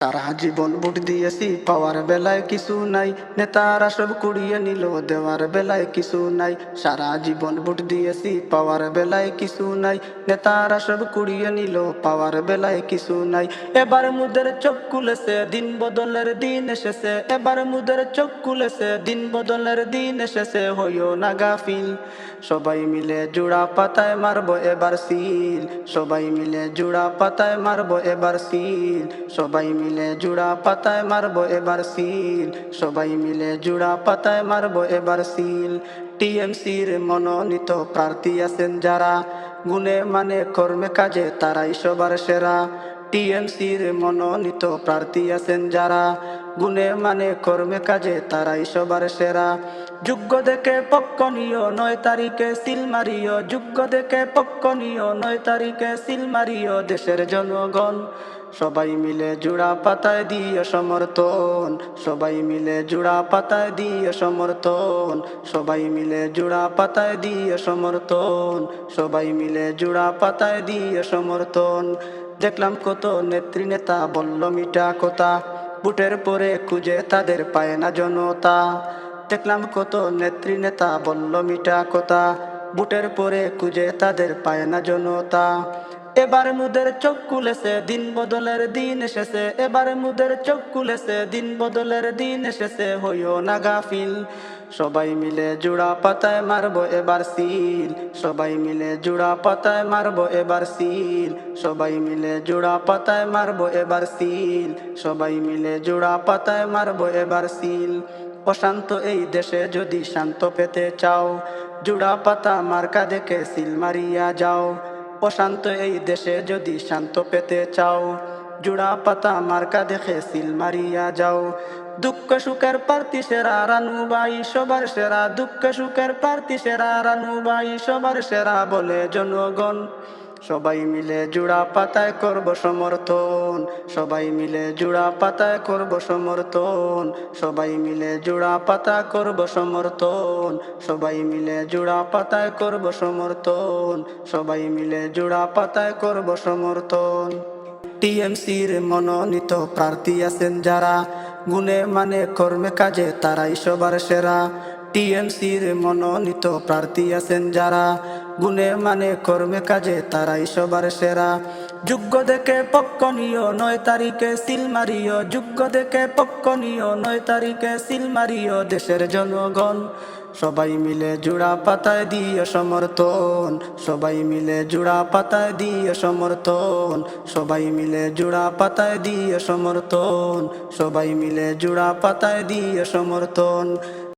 সারা জীবন vote দিয়েছি, পাওয়ার বেলায় কিছু নাই, নেতারা সব কুড়িয়ে নিল, দেওয়ার বেলায় কিছু নাই। সারা জীবন ভোট দিয়েছি, পাওয়ার বেলায় কিছু নাই, নেতারা সব কুড়িয়ে নিল, পাওয়ার বেলায় কিছু নাই। এবার মুদের চোখ খুলেছে, দিন বদলের দিন এসেছে। এবার মুদের চোখ খুলেছে, দিন বদলের দিন এসেছে। হইও না গাফিল, সবাই মিলে জোড়া পাতায় মারবো এবার সিল। সবাই মিলে জোড়া পাতায় মারবো এবার সিল। সবাই মিলে জোড়া পাতায় মারবো এবার সিল। সবাই মিলে জোড়া পাতায় মারবো এবার সিল। টিএমসির মনোনীত প্রার্থী আছেন যারা, গুণে মানে কর্মে কাজে তারাই সবার সেরা। টিএমসির মনোনীত প্রার্থী আছেন যারা, গুণে মানে কর্মে কাজে তারাই সবার সেরা। যোগ্য দেখে পক্ষ নিও, 9 তারিখে সিল মারিও। যোগ্য দেখে পক্ষ নিও, 9 তারিখে সিল মারিও। দেশের জনগণ সবাই মিলে জোড়া পাতায় দিও সমর্থন। সবাই মিলে জোড়া পাতায় দিও সমর্থন। সবাই মিলে জোড়া পাতায় দিও সমর্থন। সবাই মিলে জোড়া পাতায় দিও সমর্থন। দেখলাম কত নেত্রী নেতা বলল মিঠা কথা, বুটের পরে খুঁজে তাদের পায় না জনতা। দেখলাম কত নেত্রী নেতা বলল মিঠা কথা, বুটের পরে খুঁজে তাদের পায় না জনতা। এবার মুদের চোখ খুলেছে, দিন বদলের দিন এসেছে। এবার মুদের চোখ খুলেছে, দিন বদলের দিন এসেছে। হইও না গাফিল, সবাই মিলে জোড়া পাতায় মারবো এবার সিল। সবাই মিলে জোড়া পাতায় মারবো এবার সিল। সবাই মিলে জোড়া পাতায় মারবো এবার সিল। সবাই মিলে জোড়া পাতায় মারবো এবার সিল। অশান্ত এই দেশে যদি শান্ত পেতে চাও, জোড়া পাতা মার্কা দেখে সিল মারিয়া যাও। অশান্ত এই দেশে যদি শান্ত পেতে চাও, জোড়া পাতা মার্কা দেখে সিল মারিয়া যাও। দুঃখ সুখের প্রার্থী সেরা, রানু ভাই সবার সেরা। দুঃখ সুখের প্রার্থী সেরা, রানু ভাই সবার সেরা বলে জনগণ। সবাই মিলে জোড়া পাতায় করব সমর্থন। সবাই মিলে জোড়া পাতায় করব সমর্থন। সবাই মিলে জোড়া পাতা করব সমর্থন। সবাই মিলে জোড়া পাতায় করব সমর্থন। সবাই মিলে জোড়া পাতায় করব সমর্থন। টিএমসির মনোনীত প্রার্থী আছেন যারা, গুণে মানে কর্মে কাজে তারাই সবার সেরা। টিএমসির মনোনীত প্রার্থী আছেন যারা, গুণে মানে কর্মে কাজে তারাই সবার সেরা। যোগ্য দেখে পক্ষ নিও, 9 তারিখে সিল মারিও। যোগ্য দেখে পক্ষ নিও, 9 তারিখে সিল মারিও। দেশের জনগণ সবাই মিলে জোড়া পাতায় দিও সমর্থন। সবাই মিলে জোড়া পাতায় দিও সমর্থন। সবাই মিলে জোড়া পাতায় দিও সমর্থন। সবাই মিলে জোড়া পাতায় দিও সমর্থন।